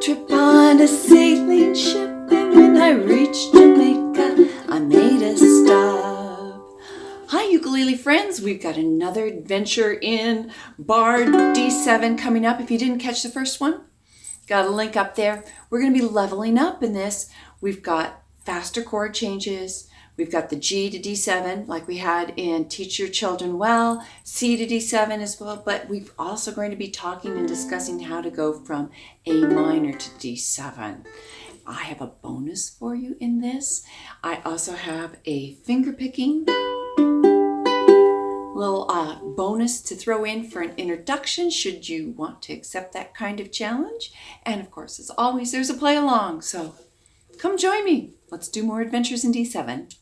trip on a sailing ship, and when I reached Jamaica, I made a stop. Hi ukulele friends, we've got another adventure in Bard D7 coming up. If you didn't catch the first one, got a link up there. We're going to be leveling up in this. We've got faster chord changes. We've got the G to D7 like we had in Teach Your Children Well, C to D7 as well, but we're also going to be talking and discussing how to go from A minor to D7. I have a bonus for you in this. I also have a finger picking little bonus to throw in for an introduction should you want to accept that kind of challenge. And of course, as always, there's a play along, so come join me. Let's do more adventures in D7.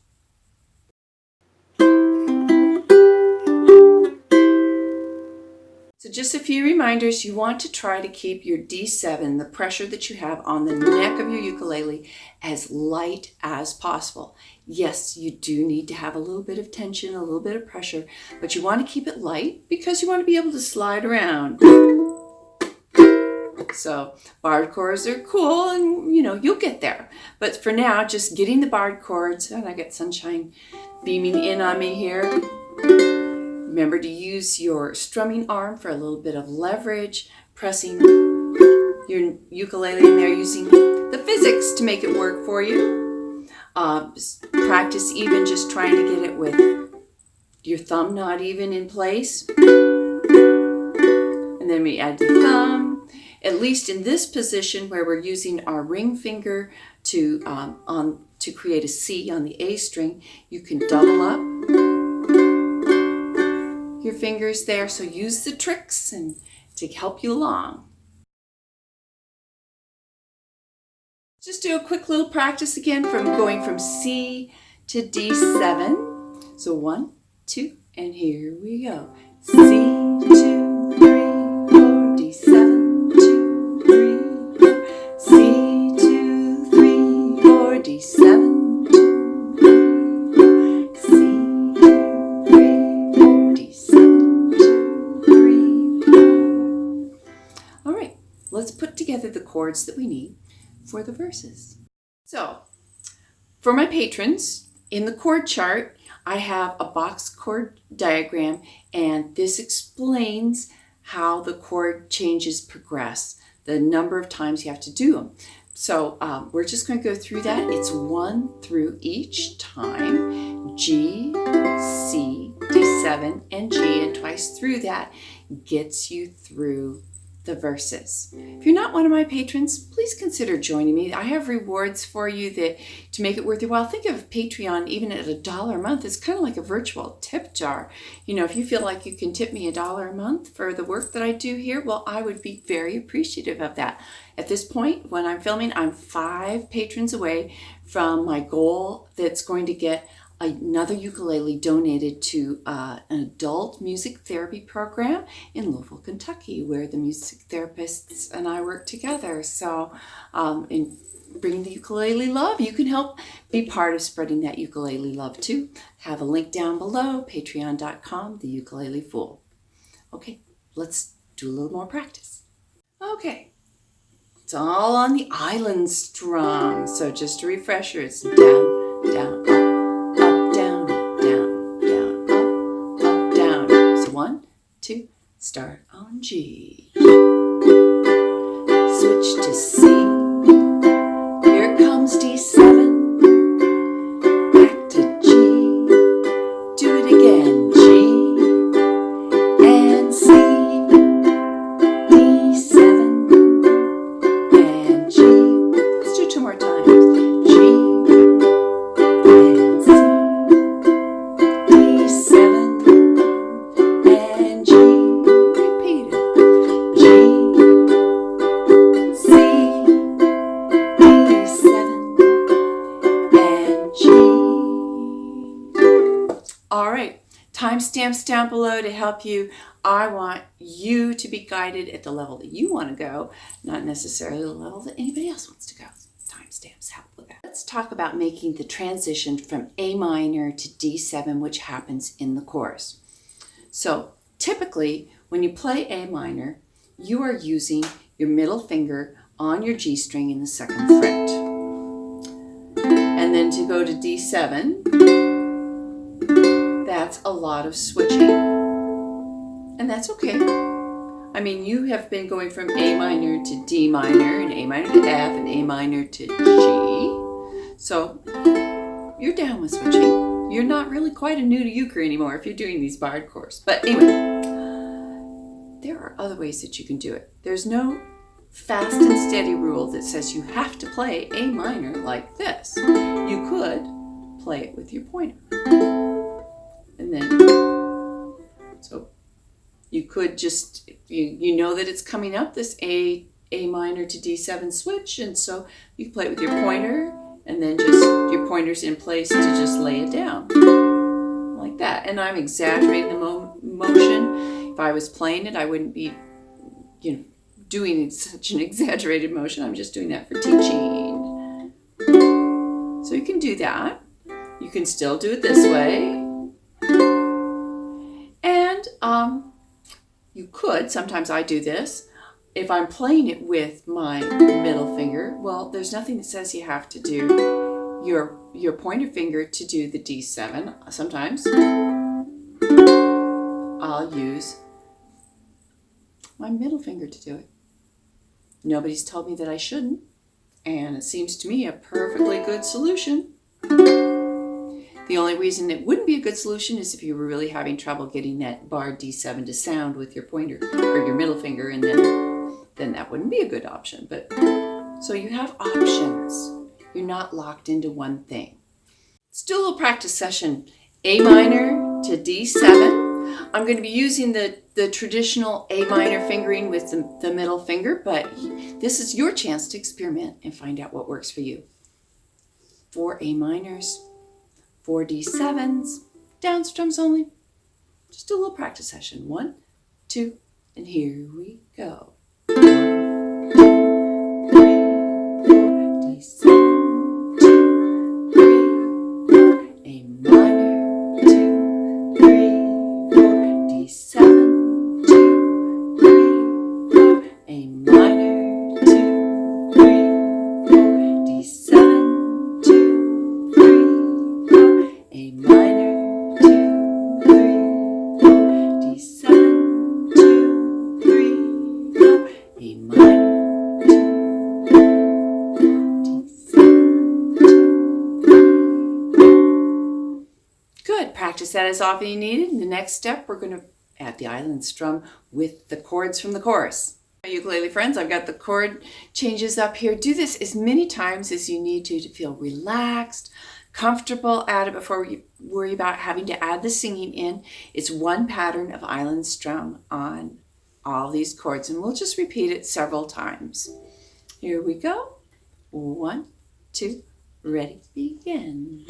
So just a few reminders. You want to try to keep your D7, the pressure that you have on the neck of your ukulele, as light as possible. Yes, you do need to have a little bit of tension, a little bit of pressure, but you want to keep it light because you want to be able to slide around. So barred chords are cool and you'll get there. But for now, just getting the barred chords, and I got sunshine beaming in on me here. Remember to use your strumming arm for a little bit of leverage, pressing your ukulele in there using the physics to make it work for you. Practice even just trying to get it with your thumb not even in place. And then we add the thumb. At least in this position where we're using our ring finger to create a C on the A string, you can double up your fingers there, so use the tricks and to help you along. Just do a quick little practice again from going from C to D7. So 1, 2, and here we go. C, 2, 3, 4, D7, 2, 3, 4. C, 2, 3, 4, D7. Let's put together the chords that we need for the verses. So, for my patrons, in the chord chart, I have a box chord diagram, and this explains how the chord changes progress, the number of times you have to do them. So, we're just going to go through that. It's 1 through each time. G, C, D7, and G, and twice through that gets you through the verses. If you're not one of my patrons, please consider joining me. I have rewards for you that to make it worth your while. Think of Patreon even at $1 a month. It's kind of like a virtual tip jar. If you feel like you can tip me $1 a month for the work that I do here, well, I would be very appreciative of that. At this point, when I'm filming, I'm 5 patrons away from my goal that's going to get another ukulele donated to an adult music therapy program in Louisville, Kentucky, where the music therapists and I work together. So in bringing the ukulele love, you can help be part of spreading that ukulele love too. Have a link down below, patreon.com, the ukulele fool. Okay, let's do a little more practice. Okay, it's all on the Island Strum. So just a refresher, it's down, down, up. 1, 2, start on G. Switch to C. Here comes D7. Back to G. Do it again. G and C. D7 and G. Let's do 2 more times. G and C. D7. All right, timestamps down below to help you. I want you to be guided at the level that you want to go, not necessarily the level that anybody else wants to go. Timestamps help with that. Let's talk about making the transition from A minor to D7, which happens in the chorus. So typically, when you play A minor, you are using your middle finger on your G string in the 2nd fret. And then to go to D7, that's a lot of switching. And that's okay. I mean, you have been going from A minor to D minor, and A minor to F, and A minor to G. So you're down with switching. You're not really quite a new to euchre anymore if you're doing these barred chords. But anyway, there are other ways that you can do it. There's no fast and steady rule that says you have to play A minor like this. You could play it with your pointer. And then, so you could just, you know that it's coming up, this A minor to D7 switch, and so you can play it with your pointer, and then just your pointer's in place to just lay it down like that. And I'm exaggerating the motion. If I was playing it, I wouldn't be, doing such an exaggerated motion. I'm just doing that for teaching. So you can do that. You can still do it this way. And you could, sometimes I do this, if I'm playing it with my middle finger, well, there's nothing that says you have to do your pointer finger to do the D7. Sometimes I'll use my middle finger to do it. Nobody's told me that I shouldn't, and it seems to me a perfectly good solution. The only reason it wouldn't be a good solution is if you were really having trouble getting that barred D7 to sound with your pointer or your middle finger, and then that wouldn't be a good option. But so you have options. You're not locked into one thing. Let's do a little practice session. A minor to D7. I'm going to be using the traditional A minor fingering with the middle finger, but this is your chance to experiment and find out what works for you. 4 A minors, 4 D7s, down strums only. Just do a little practice session. 1, 2, and here we go. 1, 2, 3, 4, D7. Practice that as often as you need it. In the next step, we're going to add the Island Strum with the chords from the chorus. My ukulele friends, I've got the chord changes up here. Do this as many times as you need to feel relaxed, comfortable at it before you worry about having to add the singing in. It's one pattern of Island Strum on all these chords, and we'll just repeat it several times. Here we go. 1, 2, ready, begin.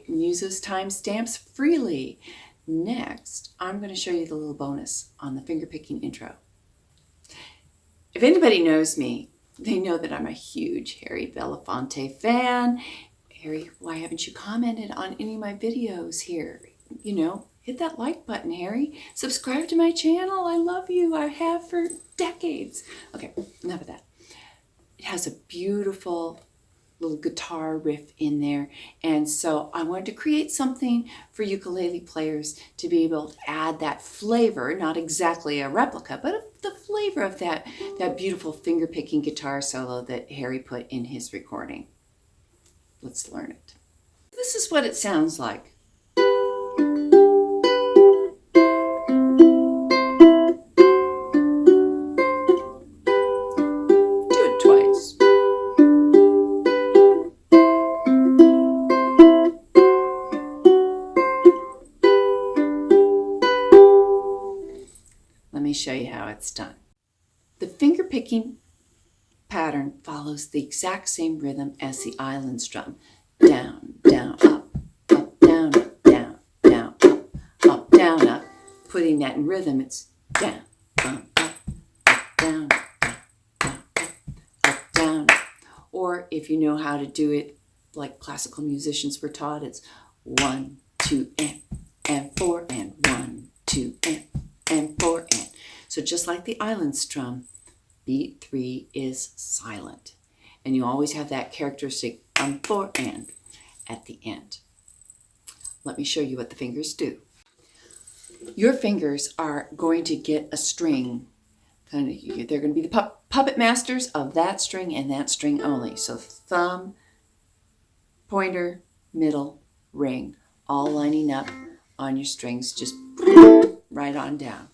Use those timestamps freely. Next, I'm going to show you the little bonus on the fingerpicking intro. If anybody knows me, they know that I'm a huge Harry Belafonte fan. Harry, why haven't you commented on any of my videos here? Hit that like button, Harry. Subscribe to my channel. I love you. I have for decades. Okay, enough of that. It has a beautiful little guitar riff in there, and so I wanted to create something for ukulele players to be able to add that flavor, not exactly a replica, but the flavor of that beautiful finger-picking guitar solo that Harry put in his recording. Let's learn it. This is what it sounds like. Do it twice. how it's done. The finger picking pattern follows the exact same rhythm as the Island Strum. Down, down, up, up, down, up, down, down, up, down, up. Putting that in rhythm, it's down, up, down, up, down. Or if you know how to do it like classical musicians were taught, it's 1, 2, and 4, and 1, 2, and 4, and. So just like the Island Strum, beat 3 is silent. And you always have that characteristic 4 and at the end. Let me show you what the fingers do. Your fingers are going to get a string. They're going to be the puppet masters of that string and that string only. So thumb, pointer, middle, ring, all lining up on your strings, just right on down.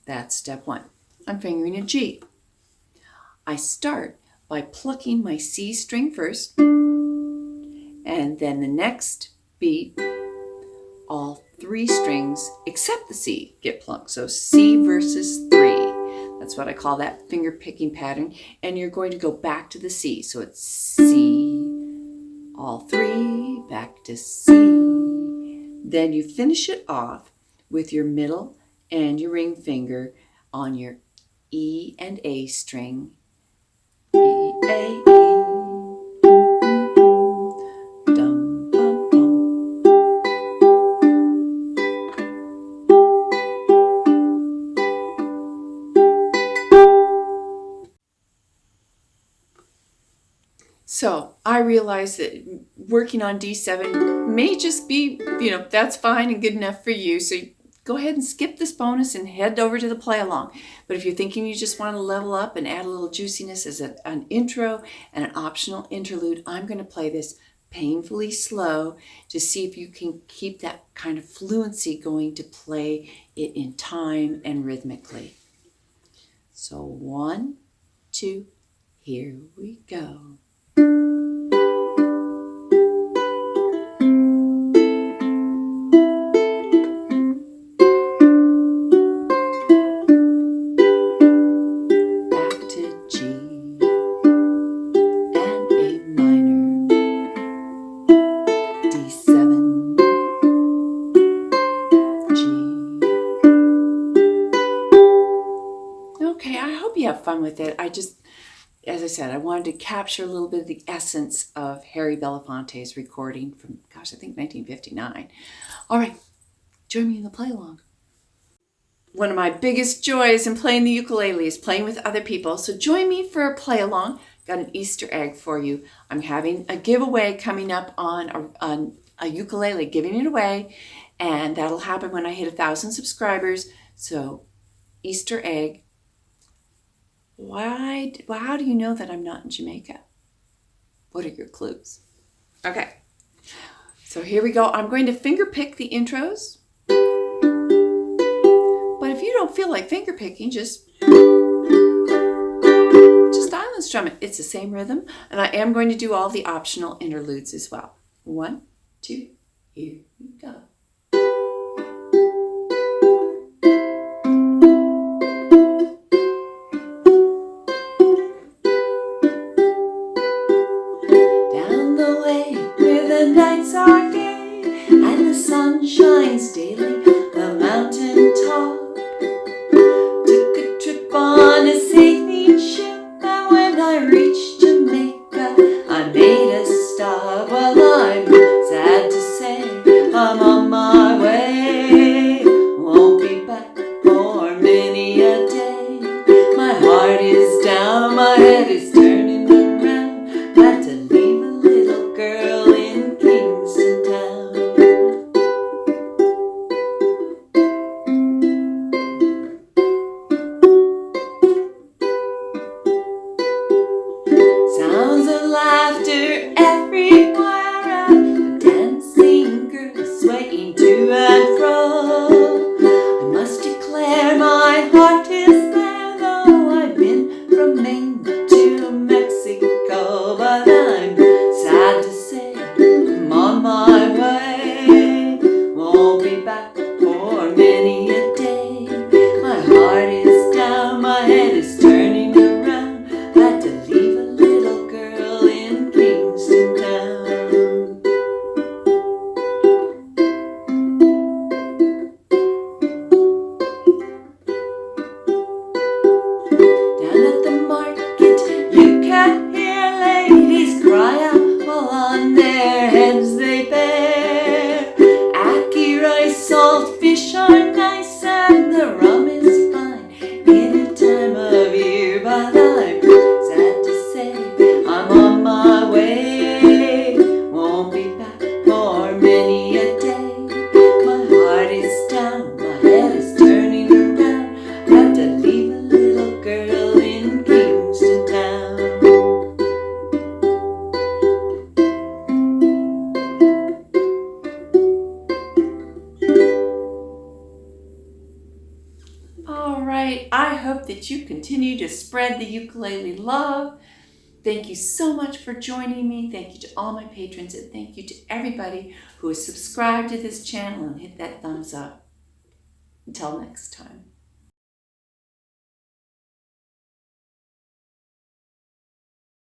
That's step 1. I'm fingering a G. I start by plucking my C string first, and then the next beat, all 3 strings except the C get plucked. So C versus 3. That's what I call that finger picking pattern. And you're going to go back to the C. So it's C, all 3, back to C. Then you finish it off with your middle and your ring finger on your E and A string. E, A, E. Dum, bum, bum. So I realize that working on D7 may just be, that's fine and good enough for you. So go ahead and skip this bonus and head over to the play along. But if you're thinking you just want to level up and add a little juiciness as an intro and an optional interlude, I'm going to play this painfully slow to see if you can keep that kind of fluency going to play it in time and rhythmically. So 1, 2, here we go. Fun with it. As I said, I wanted to capture a little bit of the essence of Harry Belafonte's recording from, I think 1959. All right, join me in the play along. One of my biggest joys in playing the ukulele is playing with other people. So join me for a play along. Got an Easter egg for you. I'm having a giveaway coming up on a ukulele, giving it away, and that'll happen when I hit 1,000 subscribers. So Easter egg. How do you know that I'm not in Jamaica? What are your clues? Okay, so here we go. I'm going to finger pick the intros. But if you don't feel like finger picking, just Island Strum it. It's the same rhythm. And I am going to do all the optional interludes as well. 1, 2, here we go. Nights are gay and the sun shines daily, the mountain top. Took a trip on a sailing ship, and when I reached Jamaica, I made a stop. Well, I'm sad to say I'm on my way, won't be back for many a day. My heart is down, my head is turning around, had to leave a little girl in Kingston town. All right, I hope that you continue to spread the ukulele love. Thank you so much for joining me. Thank you to all my patrons, and thank you to everybody who has subscribed to this channel and hit that thumbs up. Until next time.